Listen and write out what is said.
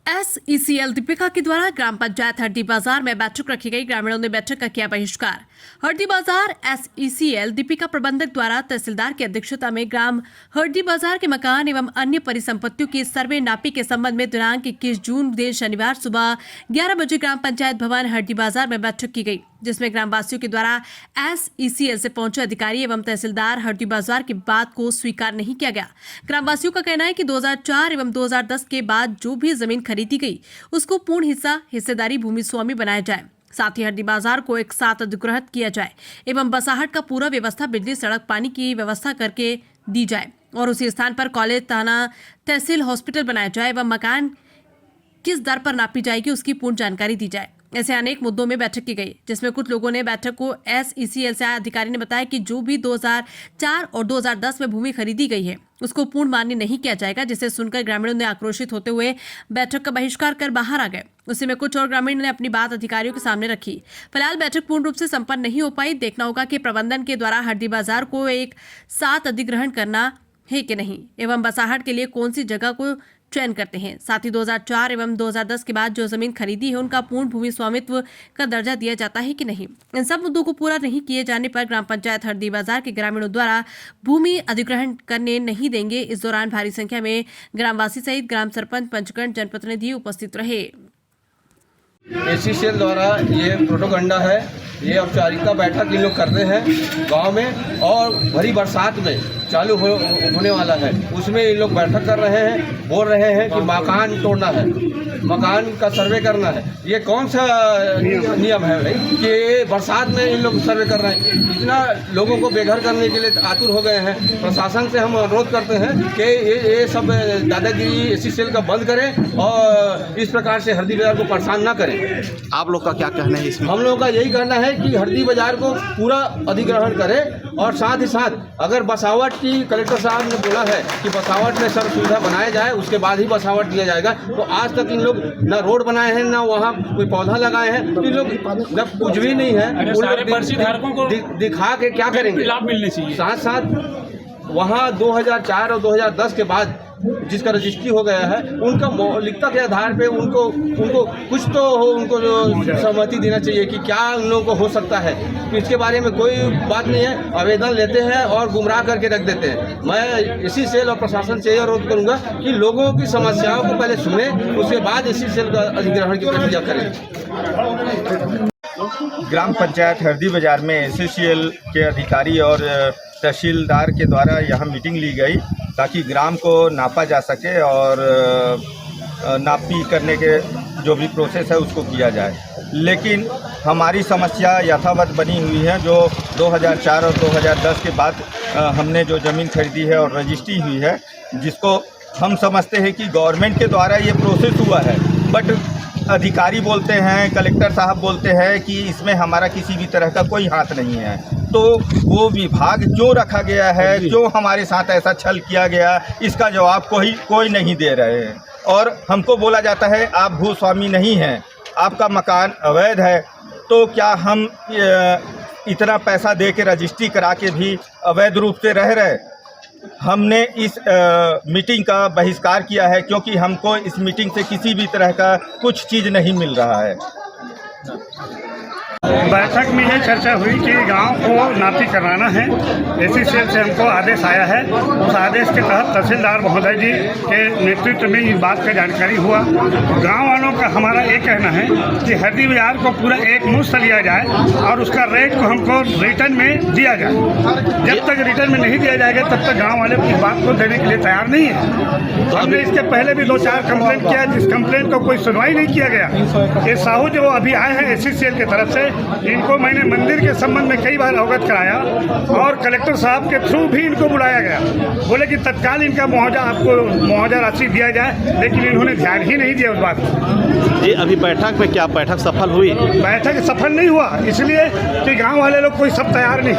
SECL Deepika के द्वारा ग्राम पंचायत हरदी बाजार में बैठक रखी गई। ग्रामीणों ने बैठक का किया बहिष्कार। हरदी बाजार SECL दीपिका प्रबंधक द्वारा तहसीलदार की अध्यक्षता में ग्राम हरदी बाजार के मकान एवं अन्य परिसंपत्तियों की सर्वे नापी के संबंध में दिनांक 21 जून दिन शनिवार सुबह 11 बजे ग्राम पंचायत भवन हरदी बाजार में बैठक की गई, जिसमें ग्रामवासियों के द्वारा SECL से पहुंचे अधिकारी एवं तहसीलदार हरदी बाजार की बात को स्वीकार नहीं किया गया। ग्रामवासियों का कहना है कि 2004 एवं 2010 के बाद जो भी जमीन खरीदी गई उसको पूर्ण हिस्सेदारी भूमि स्वामी बनाया जाए, साथ ही हरदी बाजार को एक साथ अधिग्रहित किया जाए एवं बसाहट का पूरा व्यवस्था बिजली सड़क पानी की व्यवस्था करके दी जाए और उसी स्थान पर कॉलेज थाना तहसील हॉस्पिटल बनाया जाए एवं मकान किस दर पर नापी जाएगी उसकी पूर्ण जानकारी दी जाए। ऐसे अनेक मुद्दों में बैठक की गई, जिसमें कुछ लोगों ने बैठक को SECL से आए अधिकारी ने बताया कि जो भी 2004 और 2010 में भूमि खरीदी गई है उसको पूर्ण मान्य नहीं किया जाएगा, जिसे सुनकर ग्रामीणों ने आक्रोशित होते हुए बैठक का बहिष्कार कर बाहर आ गए। उसी में कुछ और ग्रामीणों ने अपनी बात अधिकारियों के सामने रखी। फिलहाल बैठक पूर्ण रूप से संपन्न नहीं हो पाई। देखना होगा कि प्रबंधन के द्वारा हरदी बाजार को एक साथ अधिग्रहण करना है कि नहीं एवं बसाहट के लिए कौन सी जगह को चयन करते हैं। साथ ही 2004 एवं 2010 के बाद जो जमीन खरीदी है उनका पूर्ण भूमि स्वामित्व का दर्जा दिया जाता है कि नहीं। इन सब मुद्दों को पूरा नहीं किए जाने पर ग्राम पंचायत हरदी बाजार के ग्रामीणों द्वारा भूमि अधिग्रहण करने नहीं देंगे। इस दौरान भारी संख्या में ग्रामवासी सहित ग्राम सरपंच, पंचकर्म, जनप्रतिनिधि उपस्थित रहे। SECL द्वारा ये प्रोटोगंडा है, ये औपचारिकता बैठक इन लोग करते हैं गांव में और भरी बरसात में चालू होने वाला है, उसमें ये लोग बैठक कर रहे हैं, बोल रहे हैं कि मकान तोड़ना है, मकान का सर्वे करना है। ये कौन सा नियम है भाई कि बरसात में इन लोग सर्वे कर रहे हैं? इतना लोगों को बेघर करने के लिए आतुर हो गए हैं। प्रशासन से हम अनुरोध करते हैं कि ये सब दादागिरी SECL का बंद करें और इस प्रकार से हरदी बाजार को परेशान ना करें। आप लोग का क्या कहना है इसमें? हम लोगों का यही कहना है कि हरदी बाजार को पूरा अधिग्रहण करें और साथ ही साथ अगर बसावट की कलेक्टर साहब ने बोला है कि बसावट में सर्व सुविधा बनाया जाए, उसके बाद ही बसावट दिया जाएगा, तो आज तक इन लोग न रोड बनाए हैं, न वहाँ कोई पौधा लगाए हैं, तो इन लोग जब कुछ भी नहीं है दिखा के क्या करेंगे? लाभ मिलने चाहिए। साथ साथ वहाँ 2004 और 2010 के बाद जिसका रजिस्ट्री हो गया है उनका मौलिकता के आधार पे उनको कुछ तो हो, उनको जो सहमति देना चाहिए कि क्या उन लोगों को हो सकता है। तो इसके बारे में कोई बात नहीं है, आवेदन लेते हैं और गुमराह करके रख देते हैं। मैं SECL और प्रशासन से यह अनुरोध करूंगा कि लोगों की समस्याओं को पहले सुने, उसके बाद SECL का अधिग्रहण की प्रक्रिया करें। ग्राम पंचायत हरदी बाजार में SECL के अधिकारी और तहसीलदार के द्वारा यहाँ मीटिंग ली गई ताकि ग्राम को नापा जा सके और नापी करने के जो भी प्रोसेस है उसको किया जाए। लेकिन हमारी समस्या यथावत बनी हुई है। जो 2004 और 2010 के बाद हमने जो ज़मीन खरीदी है और रजिस्ट्री हुई है, जिसको हम समझते हैं कि गवर्नमेंट के द्वारा ये प्रोसेस हुआ है, बट अधिकारी बोलते हैं, कलेक्टर साहब बोलते हैं कि इसमें हमारा किसी भी तरह का कोई हाथ नहीं है। तो वो विभाग क्यों रखा गया है, क्यों हमारे साथ ऐसा छल किया गया, इसका जवाब कोई नहीं दे रहे हैं। और हमको बोला जाता है आप भूस्वामी नहीं हैं, आपका मकान अवैध है। तो क्या हम इतना पैसा दे के रजिस्ट्री करा के भी अवैध रूप से रह रहे? हमने इस मीटिंग का बहिष्कार किया है क्योंकि हमको इस मीटिंग से किसी भी तरह का कुछ चीज़ नहीं मिल रहा है। बैठक में ये चर्चा हुई कि गांव को नापी कराना है। SECL से हमको आदेश आया है। उस आदेश के तहत तहसीलदार महोदय जी के नेतृत्व में इस बात का जानकारी हुआ। गांव वालों का हमारा ये कहना है कि हरदी बाजार को पूरा एक मुश्त लिया जाए और उसका रेट को हमको रिटर्न में दिया जाए। जब तक रिटर्न में नहीं दिया जाएगा तब तक गाँव वाले इस बात को देने के लिए तैयार नहीं है। हमने इसके पहले भी 2-4 कंप्लेंट किया, जिस कंप्लेंट को कोई सुनवाई नहीं किया गया। ये साहू जो अभी आए हैं SECL की तरफ से, इनको मैंने मंदिर के संबंध में कई बार अवगत कराया और कलेक्टर साहब के थ्रू भी इनको बुलाया गया। बोले कि तत्काल इनका मुआवजा राशि दिया जाए, लेकिन इन्होंने ध्यान ही नहीं दिया उस बात को। जी, अभी बैठक में क्या बैठक सफल हुई? बैठक सफल नहीं हुआ, इसलिए कि गांव वाले लोग कोई सब तैयार नहीं।